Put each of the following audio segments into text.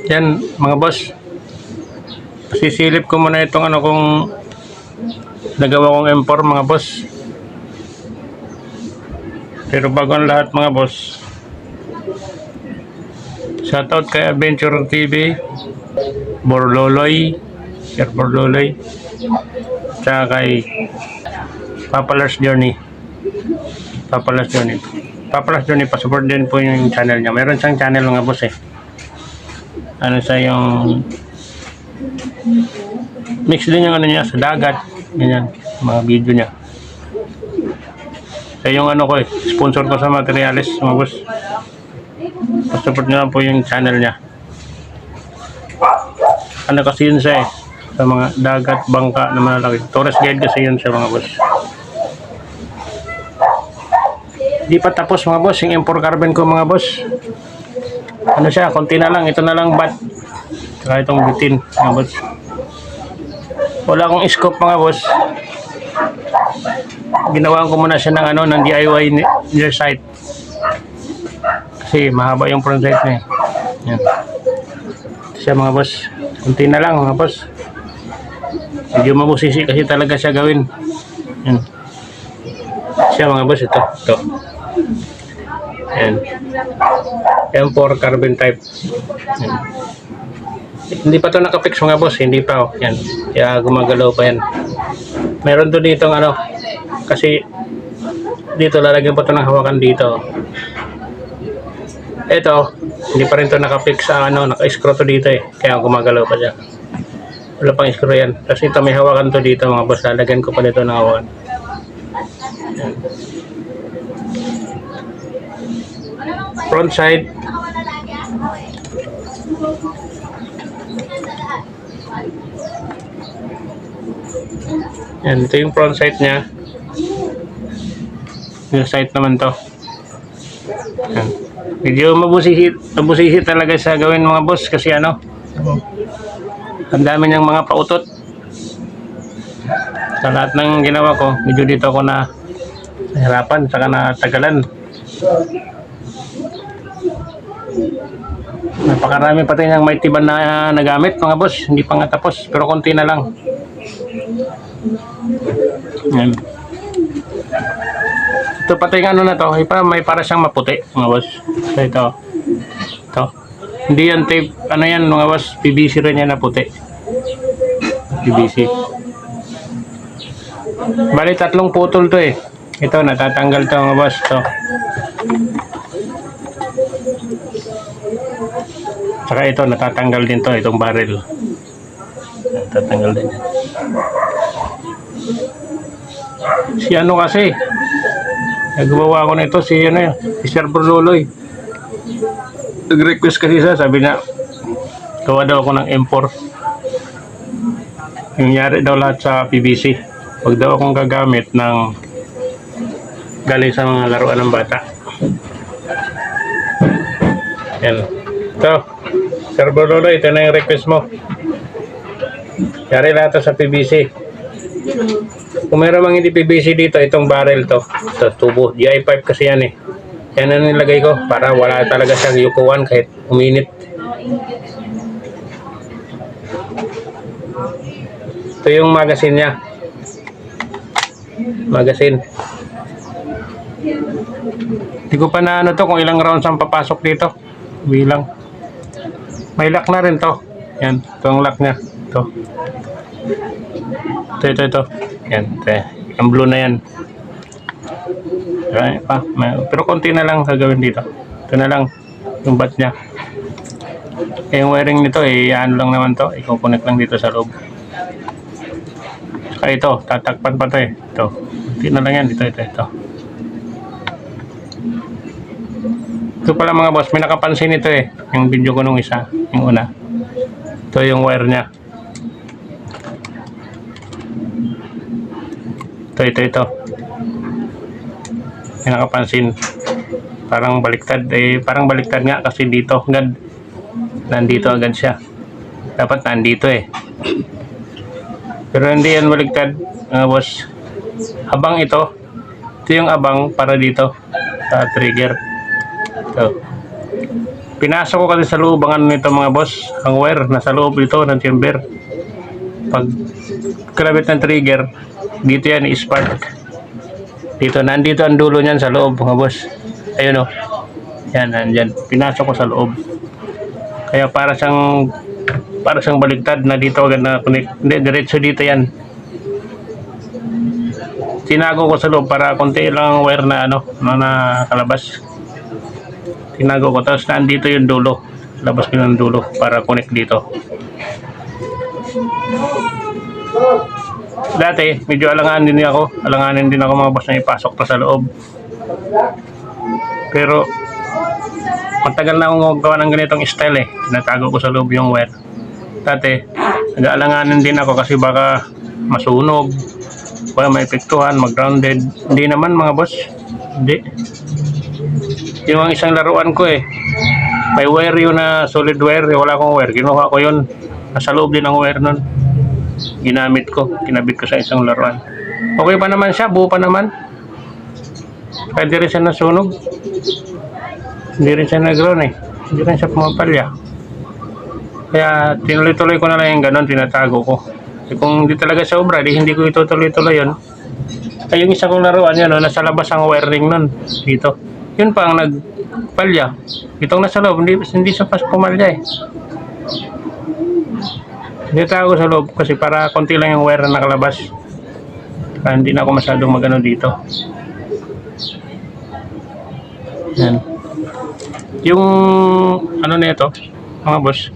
Yan mga boss. Sisilip ko muna itong ano kong nagawa kong M4 mga boss. Pero bago ang lahat mga boss, shoutout kay Adventure TV, Borloloy, Sir Borloloy, tsaka kay Papalas Journey. Papalas Journey, pa-support din po yung channel niya. Meron siyang channel mga boss eh. Ano sa yung mix din yung ano niya sa dagat, ganyan, mga video niya. Sa yung ano ko eh, sponsor ko sa materials mga boss. Pa-support nyo lang po yung channel niya. Ano kasi yun siya eh, sa mga dagat, bangka na malalaki. Tourist guide kasi yun sa mga boss. Di pa tapos mga boss, yung M4 carbon ko mga boss. Ano siya, konti na lang, ito na lang bat. Saka itong butin mga boss. Wala akong scope mga boss. Ginawa ko muna siya ng ano, ng DIY near site. Kasi mahaba yung front sight niya. Yan. Ito siya mga boss. Kunti na lang mga boss. Medyo mabusisi kasi talaga siya gawin. Yan. Siya mga boss, ito. Yan. M4 carbon type. Yan. Hindi pa ito nakapix mga boss, hindi pa oh. Yan. Kaya gumagalaw pa yan. Meron to dito ano, kasi dito lalagyan pa ito ng hawakan dito. Ito, hindi pa rin ito nakapix sa ano, naka-screw to dito eh. Kaya gumagalaw pa siya. Wala pang screw yan. Kasi ito may hawakan to dito mga boss, lalagyan ko pa dito ng hawakan. Yan. Front side. Yan, ito yung front sight niya. Yung sight naman to. Yan. Medyo mabusisi talaga sa gawin mga boss kasi ano, ang dami niyang mga pautot. Sa lahat ng ginawa ko, medyo dito ako na nahirapan, saka natagalan. Napakarami pati niyang may tiban na nagamit mga boss, hindi pa nga tapos, pero konti na lang. Yan. Ito pati yung ano na to, may para siyang maputi mga boss. So ito. Hindi yan tape, ano yan mga boss, PVC rin yan na puti. PVC. Bali 3 putol to eh. Ito natatanggal to mga boss. Ito. Saka ito natatanggal din to, itong barrel. Natatanggal din yan. Si ano kasi, nagawa ko na ito, si Sir Borloloy. Nag-request kasi siya, sabi niya, gawa daw ako ng M4. Nangyari daw lahat sa PVC. Huwag daw akong gagamit ng galing sa mga laruan ng bata. Yan. Ito, Sir Borloloy, ito na yung request mo. Nangyari lahat sa PVC. Kung meron mang hindi PVC dito, itong barrel to. Ito, tubo. GI pipe kasi yan eh. Yan ang nilagay ko para wala talaga siyang yukuan kahit uminit. Ito yung magazine niya. Magazine. Hindi ko pa na ano to kung ilang rounds ang papasok dito. Bilang. May lock na rin to. Yan. Ito ang lock niya. Ito. Ito. Yan. Ito. Ang blue na yan. Pero konti na lang gagawin dito. Ito na lang yung bat niya. Yung wiring nito ano lang naman to, i-connect lang dito sa loob. Saka ito, tatakpan pa to eh. Ito. Konti na lang yan. Ito. Ito pala mga boss, may nakapansin ito eh. Yung video ko nung isa, yung una. Ito yung wire niya. Ito. May nakapansin. Parang baliktad. Parang baliktad nga kasi dito. Nandito agad siya. Dapat nandito eh. Pero hindi yan baliktad. Boss. Abang ito. Ito yung abang para dito. Sa trigger. Ito. Pinasok ko kasi sa loob ang ano nito mga boss, ang wire nasa loob dito ng chamber. Pag kalabit ng trigger, dito yan i-spark. Dito, nandito ang dulo niyan sa loob mga boss. Ayun o. Yan, nandyan. Pinasok ko sa loob. Kaya para siyang baligtad na dito agad na connect. Hindi, diretso dito yan. Tinago ko sa loob para konti lang wire na ano, na nakalabas. Tinago ko, tapos nandito yung dulo. Labas ko yung dulo para connect dito. Dati, medyo alanganin din ako mga boss na ipasok to sa loob. Pero, matagal na akong gawa ng ganitong style eh. Tinatago ko sa loob yung wire. Dati, nag-aalanganin din ako kasi baka masunog, baka maepektuhan, mag-grounded. Hindi naman mga boss. Hindi. Yung ang isang laruan ko eh. May wire yun na solid wire. Wala akong wire. Kinuha ko yun. Nasa loob din ang wire nun. Ginamit ko. Kinabit ko sa isang laruan. Okay pa naman siya. Buo pa naman. Kahit di rin siya nasunog. Hindi rin siya nag-ground eh. Hindi rin siya pumapalya. Kaya tinuloy-tuloy ko na lang yung ganun. Tinatago ko. E kung di talaga siya obra, di hindi ko itutuloy-tuloy yun. Ay yung isa kong laruan yun, no, nasa labas ang wiring nun. Dito. Yun pa ang nagpalya. Itong nasa loob, hindi siya pas pumalya eh. Tinatago sa loob kasi para konti lang yung wire na nakalabas. Kaya hindi na ako masyadong magano dito. Yan. Yung ano nito, mga boss,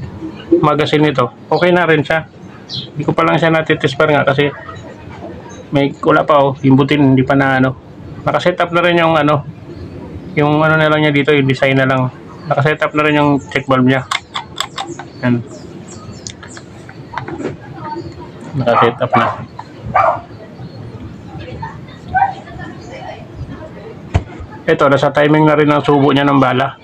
magazine nito, okay na rin siya. Hindi ko pa lang siya natitesper nga kasi may wala pa yung butin hindi pa na ano. Naka-set up na rin yung ano, yung ano na lang niya dito, yung design na lang. Naka-set up na rin yung check valve niya. Yan. Naka-set up na. Ito, nasa timing na rin ang subo niya ng bala.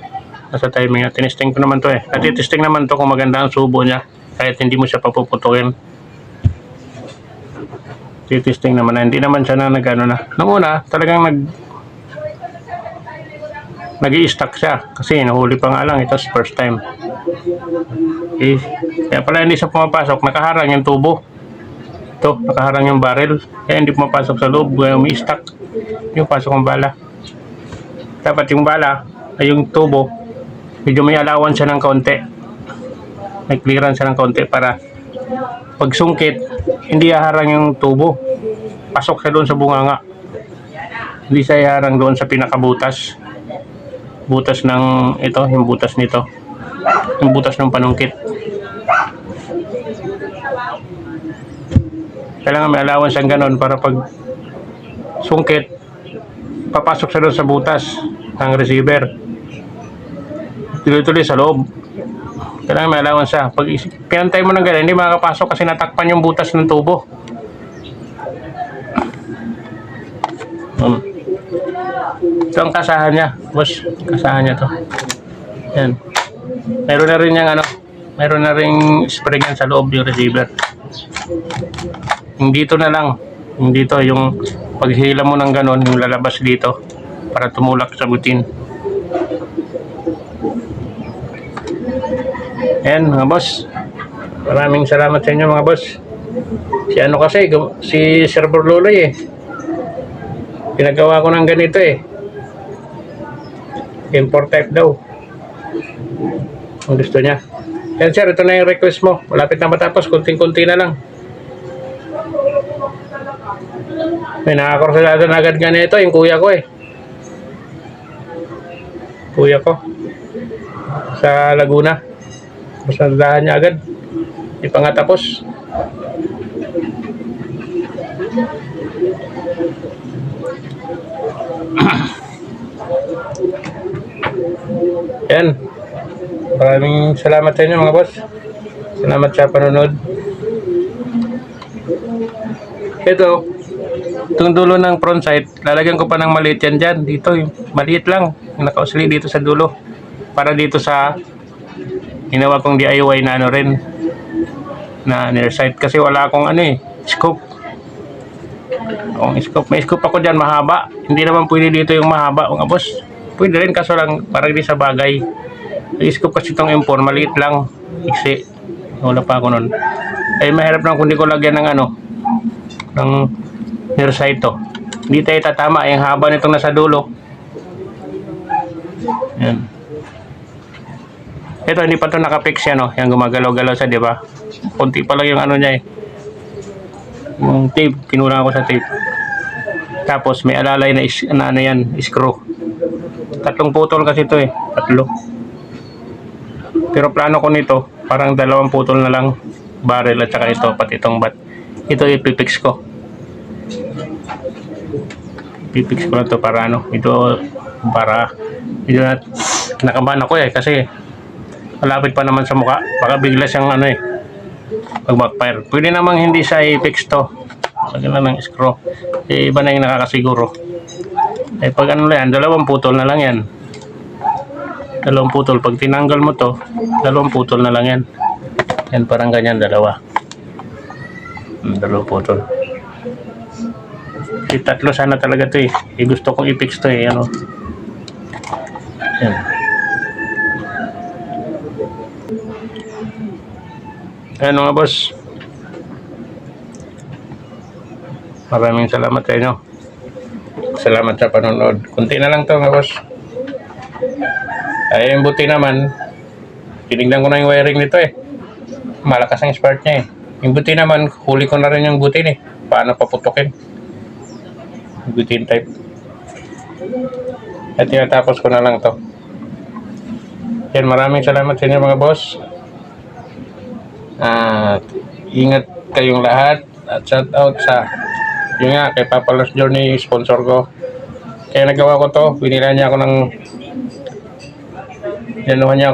Nasa timing na. Tinesting ko naman to eh. At itesting naman to kung maganda ang subo niya. Kahit hindi mo siya papuputukin. Titesting naman na. Hindi naman siya na nag-ano na. Nung una, talagang nag-i-stack siya. Kasi nahuli pa nga lang. Ito first time. Okay. Kaya pala hindi siya pumapasok. Nakaharang yung tubo. Ito, nakaharang yung barrel. Kaya hindi pumapasok sa loob. Kaya umi-stack. Yung pasok ng bala. Dapat yung bala ay yung tubo medyo may alawan siya ng kaunti, may clearance siya ng kaunti para pag sungkit hindi haharang yung tubo, pasok siya doon sa bunganga, hindi siya haharang doon sa pinakabutas ng ito, yung butas nito, yung butas ng panungkit. Kailangan may alawan siyang ganon para pag sungkit papasok siya doon sa butas ng receiver. Tuloy-tuloy sa loob. Kailangan may allowance siya. Pag pinantay mo ng ganyan, hindi makakapasok kasi natakpan yung butas ng tubo. Ito ang kasahan niya. Boss, kasahan niya to. Yan. Meron na rin yung ano, meron na rin spring yan sa loob yung receiver. Yung dito na lang. Yung dito, yung paghila mo ng ganon, yung lalabas dito para tumulak sa butin. Ayan mga boss, maraming salamat sa inyo mga boss. Si ano kasi, si Server Loloy eh, pinagawa ko ng ganito eh, import type daw ang gusto niya. Yan sir, ito na yung request mo, malapit na matapos, kunting-kunti na lang. May nakakursada na agad ganito yung kuya ko eh, kuya ko sa Laguna. Masandahan niya agad. Di pa nga tapos. Yan. Maraming salamat sa inyo mga boss. Salamat sa panonood. Ito, itong dulo ng front sight, lalagyan ko pa ng maliit yan dyan. Dito, yung maliit lang. Yung nakausli dito sa dulo. Para dito sa ginawa kong DIY na ano rin na near sight kasi wala akong ano eh, scope. May scope ako dyan mahaba. Hindi naman pwede dito yung mahaba mga boss. Pwede rin kaso lang parang di sa bagay. I-scoop kasi itong M4, maliit lang. Iksi. Wala pa ako nun. Ay, mahirap lang kung di ko lagyan ng ano, ng nersito. Hindi tayo tatama. Yung haba nitong nasa dulo. Yan. Ito, hindi pa ito nakapix yan, no? Yung gumagalaw-galaw siya, di ba? Kunti pa lang yung ano niya, eh. Yung tape, kinulang ko sa tape. Tapos, may alalay na, ano yan, screw. 3 putol kasi ito, eh. 3. Pero plano ko nito, parang 2 putol na lang. Barrel at saka ito, pati itong bat. Ito, ipipix ko. Ipipix ko lang ito para ano. Ito, para, ito na, nakabahan ako, eh. Kasi, malapit pa naman sa mukha. Baka bigla siyang ano, eh. Pag backfire. Pwede namang hindi siya i-fix to. Lagyan lang ng screw. Eh, iba na yung nakakasiguro. Eh, pag ano lang yan, 2 putol na lang yan. 2 putol. Pag tinanggal mo to, 2 putol na lang yan. Yan, parang ganyan, 2. 2 putol. Eh, 3 sana talaga to, eh. Eh, gusto kong i-fix to, eh. Ano. Yan. Ayan mga boss. Maraming salamat sa inyo. Salamat sa panonood. Kunti na lang to mga boss. Ay, yung buti naman, tinignan ko na yung wiring nito, eh. Malakas ang spark niya, eh. Yung buti naman, huli ko na rin yung butin, eh. Paano paputukin? Butin type. At tinatapos ko na lang to. Yan, maraming salamat sa inyo mga boss. At ingat kayong lahat. At shout out sa yun nga, kay Papa Lost Journey, sponsor ko. Kaya nagawa ko to, binila niya ako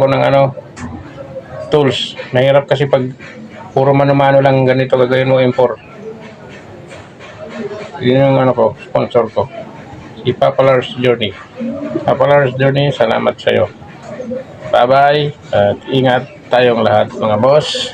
ng ano, tools. Mahirap kasi pag puro mano-mano lang ganito gagawin mo M4. Yun yung ano ko, sponsor ko. Si Papa Lost Journey. Papa Lost Journey, salamat sa iyo. Bye-bye at ingat tayong lahat mga boss.